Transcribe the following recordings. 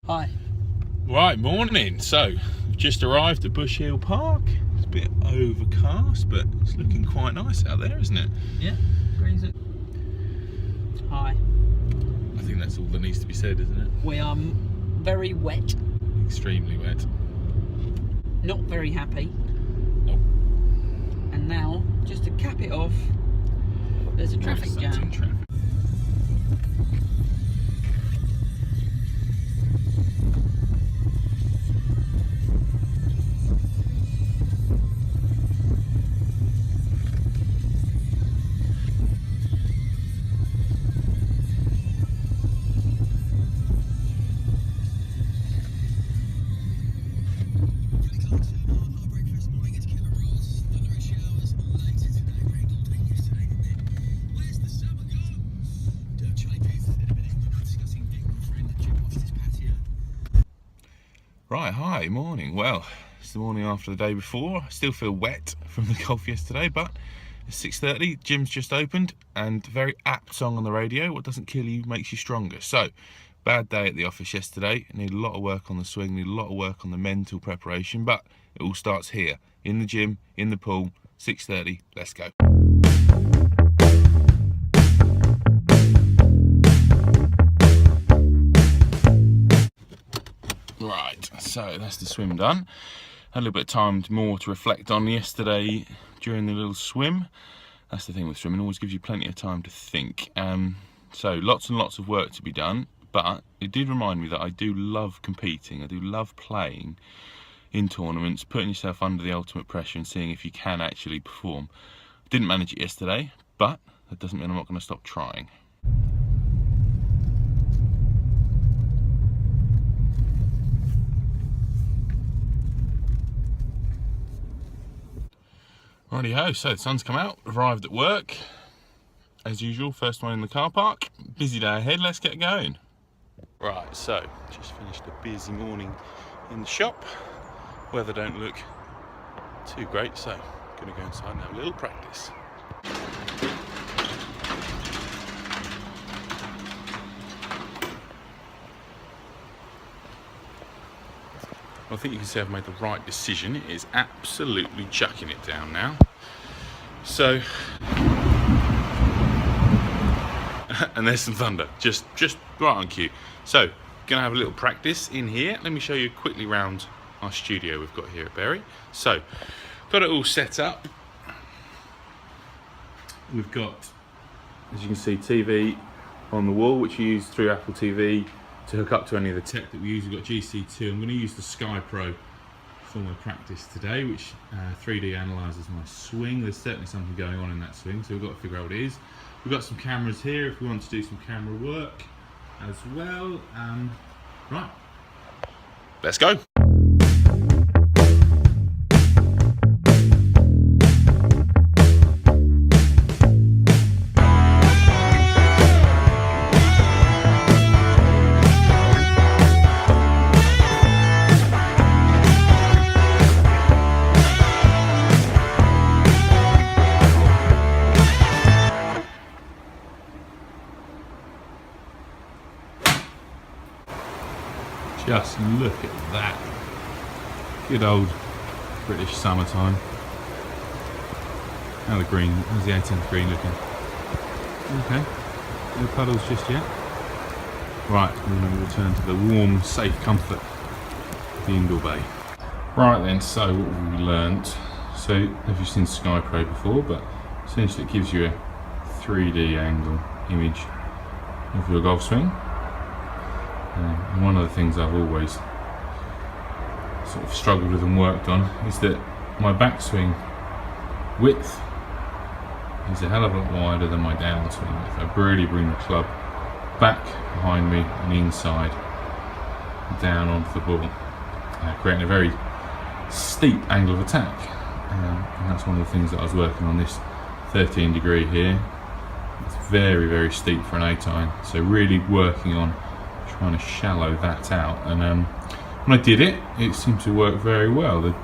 Hi. Right, morning. So, we've just arrived at Bush Hill Park. It's a bit overcast, but it's looking quite nice out there, isn't it? Yeah, agrees it. Hi. I think that's all that needs to be said, isn't it? We are very wet, Extremely wet. not very happy. Nope. And now, just to cap it off, there's a traffic Starting jam. traffic. Right, hi, morning. Well, it's the morning after the day before. I still feel wet from the golf yesterday, but it's 6:30, gym's just opened, and very apt song on the radio, what doesn't kill you makes you stronger. So, bad day at the office yesterday. Need a lot of work on the swing, need a lot of work on the mental preparation, but it all starts here, in the gym, in the pool, 6:30, let's go. Right, so that's the swim done. Had a little bit of time more to reflect on yesterday during the little swim. That's the thing with swimming, always gives you plenty of time to think. So lots and lots of work to be done, but it did remind me that I do love competing. I do love playing in tournaments, putting yourself under the ultimate pressure and seeing if you can actually perform. Didn't manage it yesterday, but that doesn't mean I'm not going to stop trying. Righty-ho, so the sun's come out, arrived at work. As usual, first one in the car park. Busy day ahead, let's get going. Right, so, just finished a busy morning in the shop. Weather don't look too great, so gonna go inside and have a little practice. I think you can see I've made the right decision. It is absolutely chucking it down now. So, and there's some thunder, just right on cue. So, gonna have a little practice in here. Let me show you quickly round our studio we've got here at Bury. So, got it all set up. We've got, as you can see, TV on the wall, which you use through Apple TV to hook up to any of the tech that we use. We've got GC2. I'm going to use the Sky Pro for my practice today, which 3D analyzes my swing. There's certainly something going on in that swing, so we've got to figure out what it is. We've got some cameras here if we want to do some camera work as well. Right, let's go. Just look at that. Good old British summertime. How the green, how's the 18th green looking? Okay, no puddles just yet. Right, we're going to return to the warm, safe comfort of the indoor bay. Right then, so what have we learnt? So, have you seen Sky Pro before? But essentially it gives you a 3D angle image of your golf swing. And one of the things I've always sort of struggled with and worked on is that my backswing width is a hell of a lot wider than my downswing. If I really bring the club back behind me and inside, down onto the ball, creating a very steep angle of attack. And that's one of the things that I was working on this 13 degree here. It's very, very steep for an 8-iron, so really working on trying to shallow that out, and when I did it, it seemed to work very well. The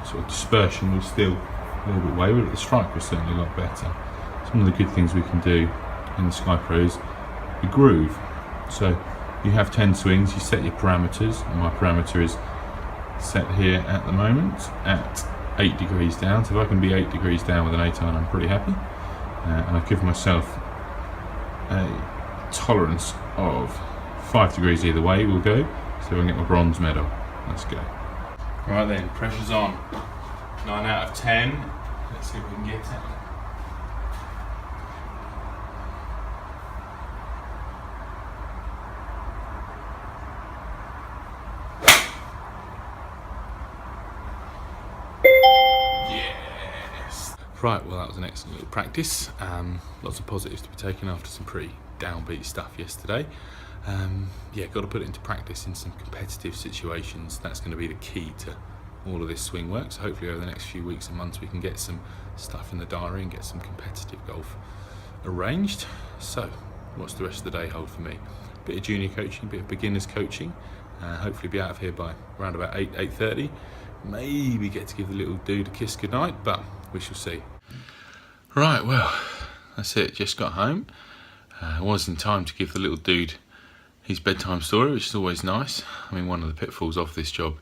sort of dispersion was still a little bit wayward, but the strike was certainly a lot better. Some of the good things we can do in the Sky Pro is the groove. So You have 10 swings, you set your parameters, and my parameter is set here at the moment at 8 degrees down. So if I can be 8 degrees down with an 8 iron, I'm pretty happy. And I give myself a tolerance of 5 degrees either way will go, so I can get my bronze medal. Let's go. Right then, pressure's on. 9 out of 10. Let's see if we can get it. Yes! Right, well that was an excellent little practice. Lots of positives to be taken after some pretty downbeat stuff yesterday. Yeah, got to put it into practice in some competitive situations. That's going to be the key to all of this swing work. So hopefully over the next few weeks and months we can get some stuff in the diary and get some competitive golf arranged. So what's the rest of the day hold for me? A bit of junior coaching, a bit of beginners coaching. Hopefully be out of here by around about 8:30. Maybe get to give the little dude a kiss goodnight, but we shall see. Right, well, that's it. Just got home. Was in time to give the little dude his bedtime story, which is always nice. I mean, one of the pitfalls of this job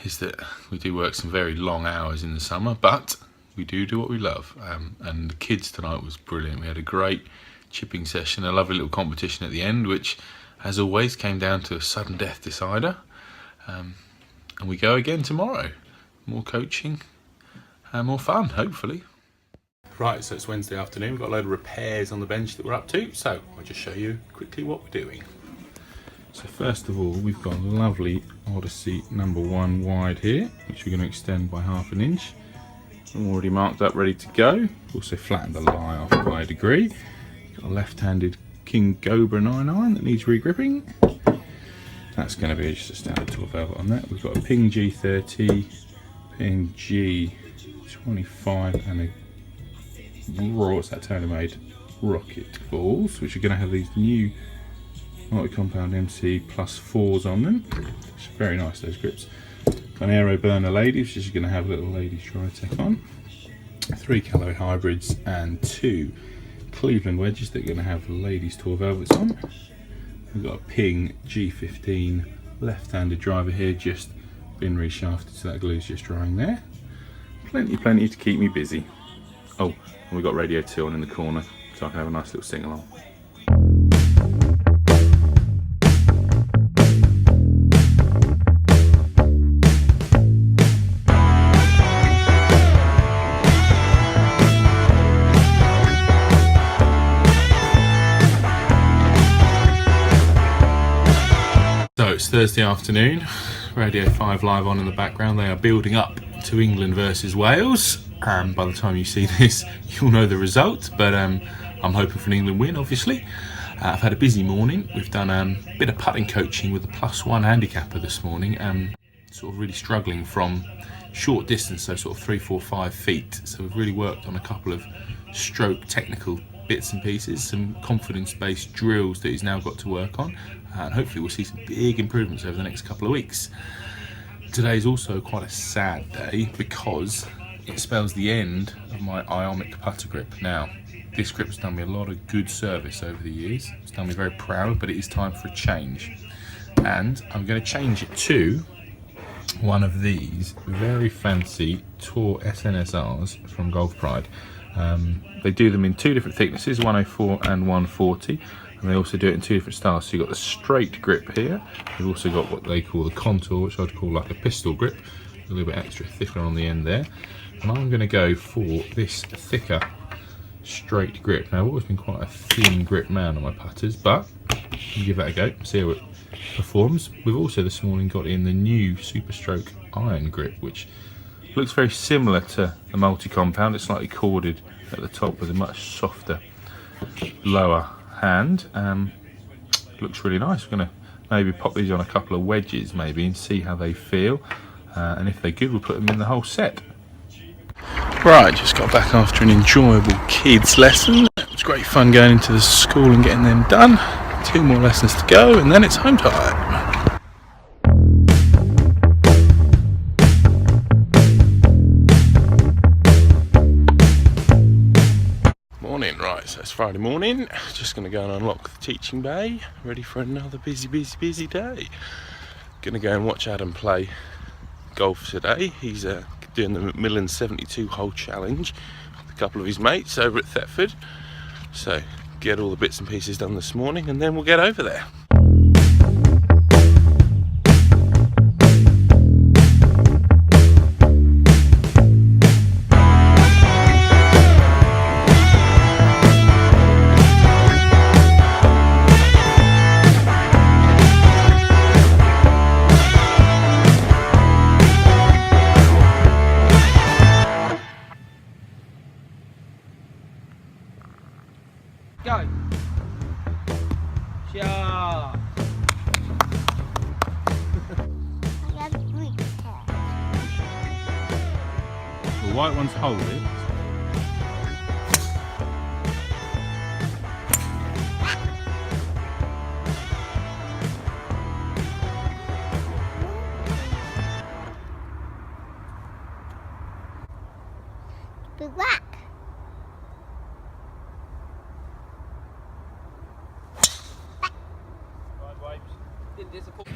is that we do work some very long hours in the summer, but we do what we love. And the kids tonight was brilliant. We had a great chipping session, a lovely little competition at the end, which, as always, came down to a sudden death decider. And we go again tomorrow. More coaching and more fun, hopefully. Right, so it's Wednesday afternoon. We've got a load of repairs on the bench that we're up to, so I'll just show you quickly what we're doing. So first of all, we've got a lovely Odyssey number 1 wide here, which we're going to extend by 1/2 inch. I'm already marked up, ready to go. Also flattened the lie off by a degree. Got a left-handed King Cobra 9 iron that needs regripping. That's going to be just a standard 12 velvet on that. We've got a Ping G30, Ping G25, and a what's that TaylorMade rocket balls, which are going to have these new multi-compound MC plus 4s on them. It's very nice, those grips. An Aero Burner Ladies, which is going to have a little ladies Dry-Tech on. 3 calorie hybrids and 2 Cleveland wedges that are going to have ladies Tour Velvets on. We've got a Ping G15 left-handed driver here, just been reshafted, so that glue's just drying there. Plenty to keep me busy. Oh, and we've got Radio 2 on in the corner, so I can have a nice little sing-along. So it's Thursday afternoon, Radio 5 live on in the background. They are building up to England versus Wales. By the time you see this, you'll know the result, but I'm hoping for an England win, obviously. I've had a busy morning. We've done a bit of putting coaching with a +1 handicapper this morning, sort of really struggling from short distance, so sort of 3, 4, 5 feet. So we've really worked on a couple of stroke technical bits and pieces, some confidence-based drills that he's now got to work on, and hopefully we'll see some big improvements over the next couple of weeks. Today is also quite a sad day because it spells the end of my Ionic putter grip. Now, this grip's done me a lot of good service over the years. It's done me very proud, but it is time for a change. And I'm going to change it to one of these very fancy Tour SNSRs from Golf Pride. They do them in 2 different thicknesses, 104 and 140. And they also do it in 2 different styles. So you've got the straight grip here. You've also got what they call the contour, which I'd call like a pistol grip. A little bit extra thicker on the end there. And I'm going to go for this thicker straight grip. Now I've always been quite a thin grip man on my putters, but I'll give that a go, see how it performs. We've also this morning got in the new Super Stroke iron grip, which looks very similar to the multi-compound. It's slightly corded at the top with a much softer lower hand. Looks really nice. We're going to maybe pop these on a couple of wedges maybe and see how they feel. And if they're good, we'll put them in the whole set. Right, just got back after an enjoyable kids lesson. It was great fun going into the school and getting them done. 2 more lessons to go and then it's home time. Morning, right, so it's It's Friday morning, just going to go and unlock the teaching bay, ready for another busy day. Going to go and watch Adam play golf today. He's doing the Macmillan 72 hole challenge with a couple of his mates over at Thetford. So get all the bits and pieces done this morning and then we'll get over there. Go. Shot. The white ones hold it. Black. Didn't disappoint.